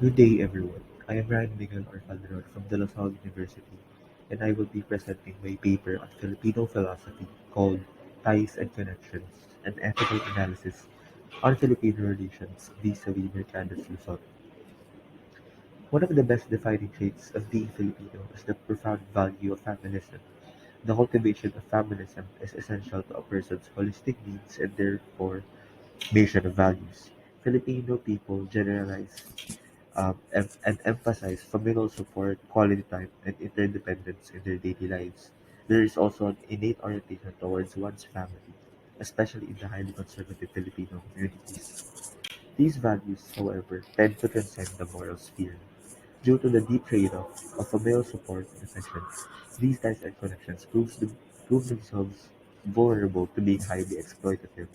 Good day, everyone. I am Ryan Miguel Orfalderon from De La Salle University, and I will be presenting my paper on Filipino philosophy called Ties and Connections, an ethical analysis on Filipino relations vis-a-vis Mercado's Lusot. One of the best defining traits of being Filipino is the profound value of familism. The cultivation of familism is essential to a person's holistic needs and therefore nation of values. Filipino people generalize and emphasize familial support, quality time, and interdependence in their daily lives. There is also an innate orientation towards one's family, especially in the highly conservative Filipino communities. These values, however, tend to transcend the moral sphere. Due to the deep trade-off of familial support and affection, these ties and connections prove themselves vulnerable to being highly exploitative.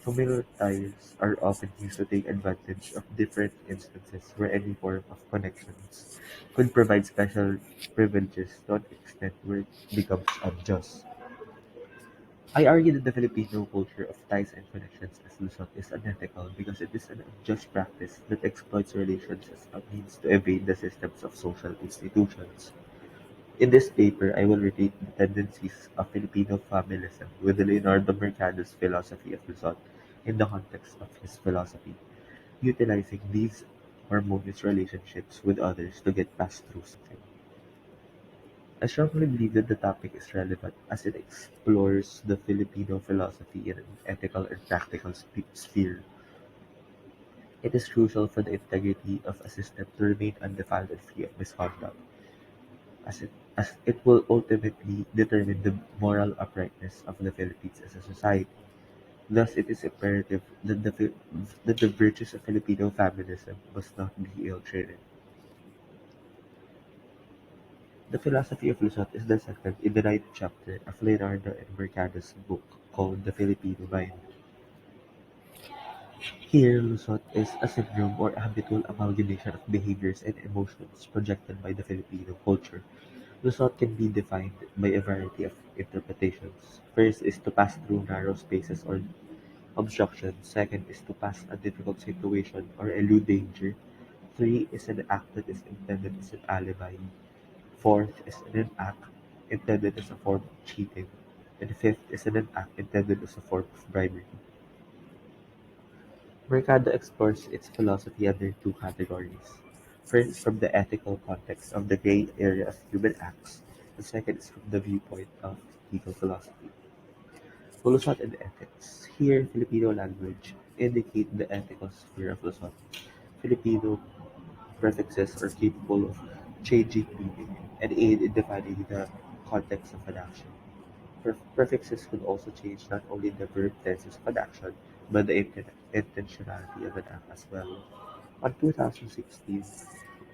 Familial ties are often used to take advantage of different instances where any form of connections could provide special privileges to an extent where it becomes unjust. I argue that the Filipino culture of ties and connections as Lusot is unethical because it is an unjust practice that exploits relations as a means to evade the systems of social institutions. In this paper, I will relate the tendencies of Filipino familism with Leonardo Mercado's philosophy of Lusot in the context of his philosophy, utilizing these harmonious relationships with others to get past through suffering. I strongly believe that the topic is relevant as it explores the Filipino philosophy in an ethical and practical sphere. It is crucial for the integrity of a system to remain undefiled and free of misconduct, as it will ultimately determine the moral uprightness of the Philippines as a society. Thus, it is imperative that the virtues of Filipino feminism must not be ill-treated. The philosophy of Lusot is dissected in the ninth chapter of Leonardo and Mercado's book called The Filipino Mind. Here, Lusot is a syndrome or a habitual amalgamation of behaviors and emotions projected by the Filipino culture. Lusot can be defined by a variety of interpretations. First is to pass through narrow spaces or obstruction. Second is to pass a difficult situation or elude danger. Three is an act that is intended as an alibi. Fourth is an act intended as a form of cheating. And fifth is an act intended as a form of bribery. Mercado explores its philosophy under two categories. First, from the ethical context of the gray area of human acts. The second is from the viewpoint of legal philosophy. Lusot and ethics. Here, Filipino language indicate the ethical sphere of Lusot. Filipino prefixes are capable of changing meaning and aid in defining the context of an action. Prefixes could also change not only the verb tenses of an action, but the intentionality of an act as well. On 2016,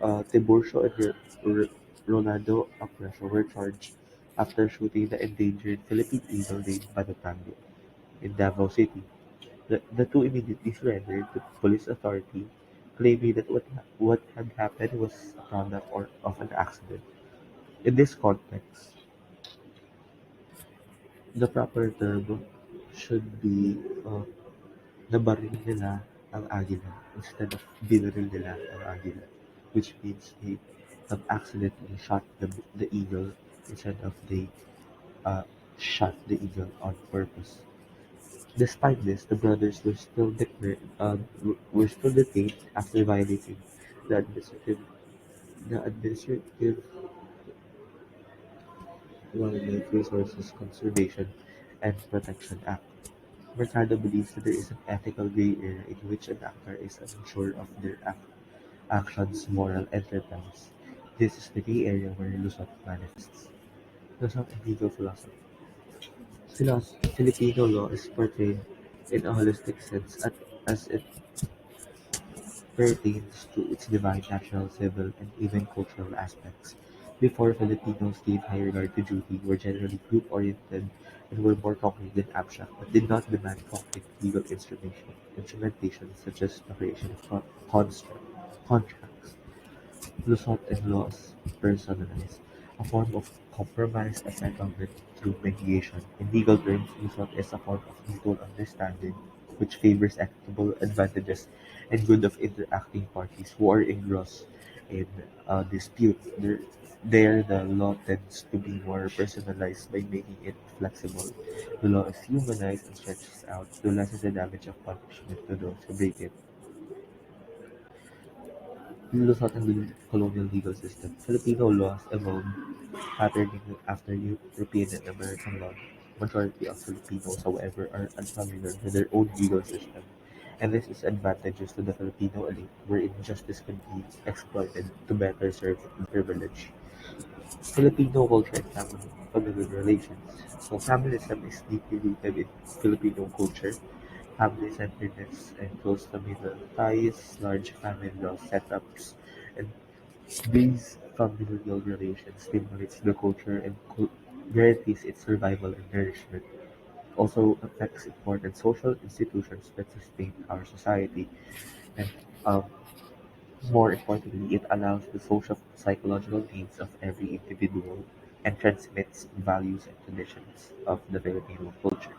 Tiburcio and Ronaldo Aprecio were charged after shooting the endangered Philippine eagle named Panotango in Davao City. The two immediately surrendered to police authority, claiming that what had happened was a product of an accident. In this context, the proper term should be nabaril nila ang agila instead of binaril nila ang agila, which means they have accidentally shot the eagle instead of they uh, shot the eagle on purpose. Despite this, the brothers were still detained after violating the Administrative the Administrative Wildlife Resources Conservation and Protection Act. Mercado believes that there is an ethical gray area in which an actor is unsure of their actions' moral enterprise. This is the gray area where Lusot manifests. Lusot and legal philosophy. Filipino law is portrayed in a holistic sense as it pertains to its divine, natural, civil, and even cultural aspects. Before, Filipinos gave high regard to duty, were generally group-oriented, and were more concrete than abstract, but did not demand concrete legal instrumentation such as the creation of contracts. Lusot and laws personalized, a form of compromise and settlement through mediation. In legal terms, Lusot is a form of mutual understanding which favors equitable advantages and good of interacting parties who are engrossed in a dispute. There, the law tends to be more personalized by making it flexible. The law is humanized and stretches out to lessen the damage of punishment to those who break it. Lusot and the colonial legal system. Filipino laws evolved patterning after European and American law. Majority of Filipinos, however, are unfamiliar with their own legal system, and this is advantageous to the Filipino elite, wherein justice can be exploited to better serve the privilege. Filipino culture and family relations. So familism is deeply rooted in Filipino culture. Family-centeredness and close familial ties, large family law setups, and these familial relations stimulates the culture and guarantees its survival and nourishment. Also affects important social institutions that sustain our society, and um, more importantly, it allows the social psychological needs of every individual and transmits values and traditions of the Filipino culture.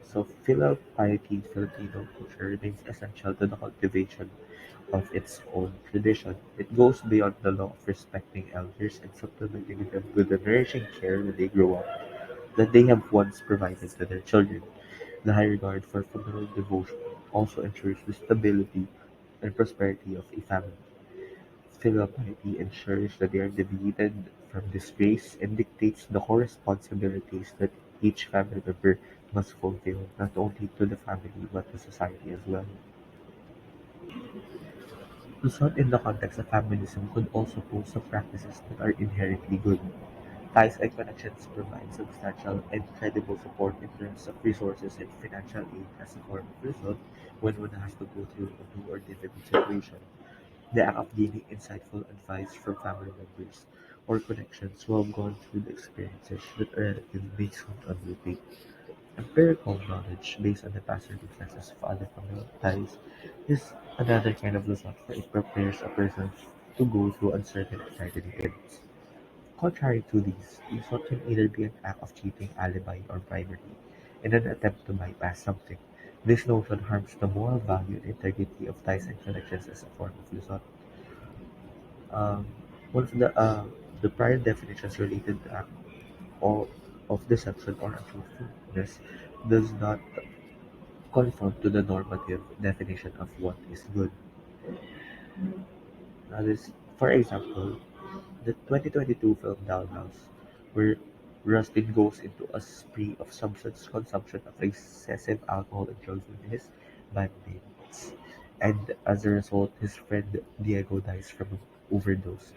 So filial piety in Filipino culture remains essential to the cultivation of its own tradition. It goes beyond the law of respecting elders and supplementing them with the nourishing care when they grow up that they have once provided to their children. The high regard for familial devotion also ensures the stability and prosperity of a family. Filial piety ensures that they are liberated from disgrace and dictates the core responsibilities that each family member must fulfill, not only to the family but to society as well. Lusot in the context of feminism could also pose some practices that are inherently good. Ties and connections provide substantial and credible support in terms of resources and financial aid as a form of result when one has to go through a new or difficult situation. The act of gaining insightful advice from family members or connections who have gone through the experiences that a relative may soon undertake. Empirical knowledge based on the past circumstances of other familial ties is another kind of result, for it prepares a person to go through uncertain and frightening events. Contrary to these, insult can either be an act of cheating, alibi, or bribery in an attempt to bypass something. This notion harms the moral value and integrity of ties and connections as a form of lusot. Um, one of the prior definitions related to act or of deception or untruthfulness does not conform to the normative definition of what is good. For example, the 2022 film Dalhouse, where Rustin goes into a spree of substance consumption of excessive alcohol and drugs with his bandmates, and as a result, his friend Diego dies from an overdose.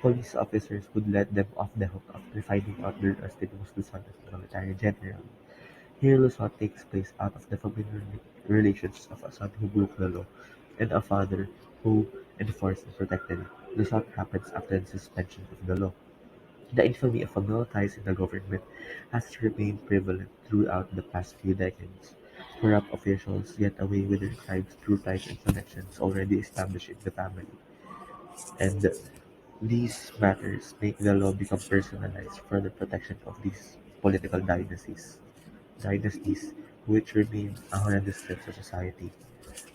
Police officers would let them off the hook after finding out that Rustin was the son of a military general. Here Lusot takes place out of the familiar relations of a son who broke the law and a father who enforced and protected it. Lusot happens after the suspension of the law. The infamy of familial ties in the government has remained prevalent throughout the past few decades. Corrupt officials get away with their crimes through ties and connections already established in the family, and these matters make the law become personalized for the protection of these political dynasties which remain a horrendous threat to society.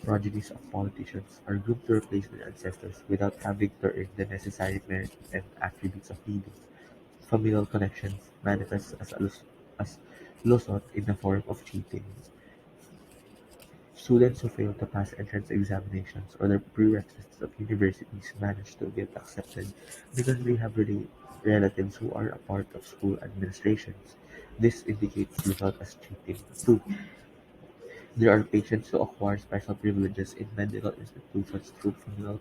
Progenies of politicians are groomed to replace their ancestors without having to earn the necessary merit and attributes of leading. Familial connections manifest as lusot in the form of cheating. Students who fail to pass entrance examinations or the prerequisites of universities manage to get accepted because they have relatives who are a part of school administrations. This indicates lusot as cheating. 2. There are patients who acquire special privileges in medical institutions through familial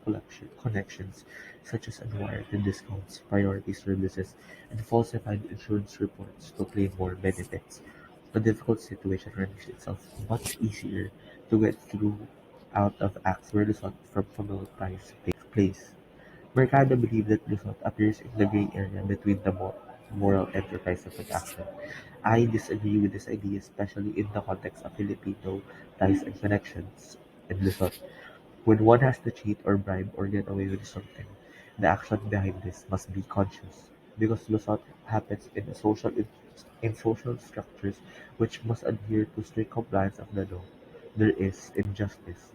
connections, such as unwarranted discounts, priority services, and falsified insurance reports to claim more benefits. A difficult situation renders itself much easier to get through out of acts where the sort from familial ties takes place. Mercado believed that Lusot appears in the gray area between the moral enterprise of an action. I disagree with this idea, especially in the context of Filipino ties and connections in Lusot. When one has to cheat or bribe or get away with something, the action behind this must be conscious, because Lusot happens in social structures which must adhere to strict compliance of the law. there is injustice.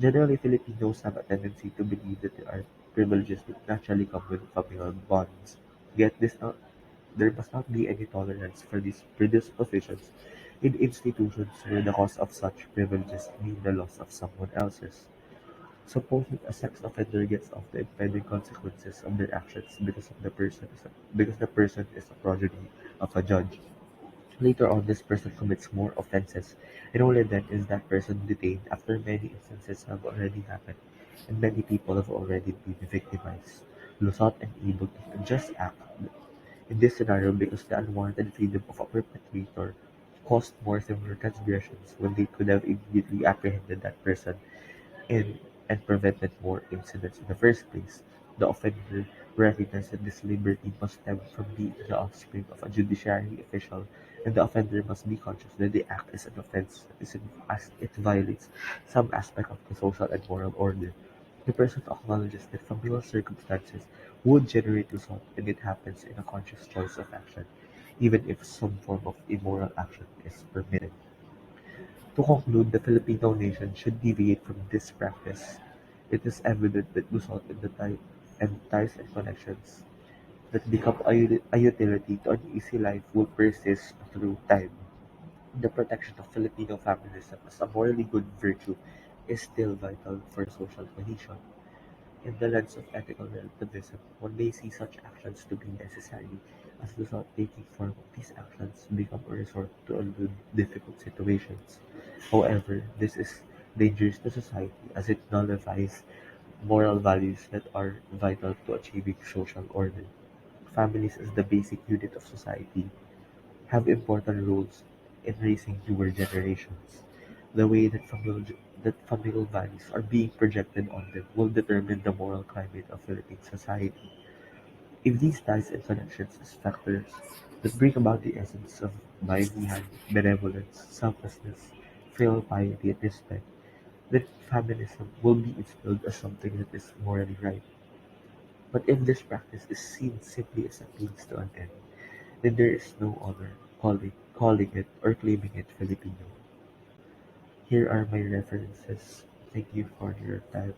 Generally, Filipinos have a tendency to believe that there are privileges that naturally come with familial bonds. Yet there must not be any tolerance for these predispositions in institutions where the cost of such privileges mean the loss of someone else's. Supposing a sex offender gets off the impending consequences of their actions because the person is a progeny of a judge. Later on, this person commits more offenses, and only then is that person detained after many instances have already happened, and many people have already been victimized. Lusot and able to just act in this scenario because the unwarranted freedom of a perpetrator caused more similar transgressions when they could have immediately apprehended that person and and prevented more incidents in the first place. The offender recognized that this liberty must stem from being the offspring of a judiciary official, and the offender must be conscious that the act is an offense as it violates some aspect of the social and moral order. The person acknowledges that familial circumstances would generate result and it happens in a conscious choice of action, even if some form of immoral action is permitted. To conclude, the Filipino nation should deviate from this practice. It is evident that Lusot and ties and connections that become a utility to an easy life will persist through time. The protection of Filipino familism as a morally good virtue is still vital for social cohesion. In the lens of ethical relativism, one may see such actions to be necessary, as without taking form these actions become a resort to elude difficult situations. However, this is dangerous to society as it nullifies moral values that are vital to achieving social order. Families as the basic unit of society have important roles in raising newer generations. The way that familial values are being projected on them will determine the moral climate of Philippine society. If these ties and connections as factors that bring about the essence of livelihood, benevolence, selflessness, filial piety, and respect, then feminism will be instilled as something that is morally right. But if this practice is seen simply as a means to an end, then there is no honor calling it or claiming it Filipino. Here are my references. Thank you for your time.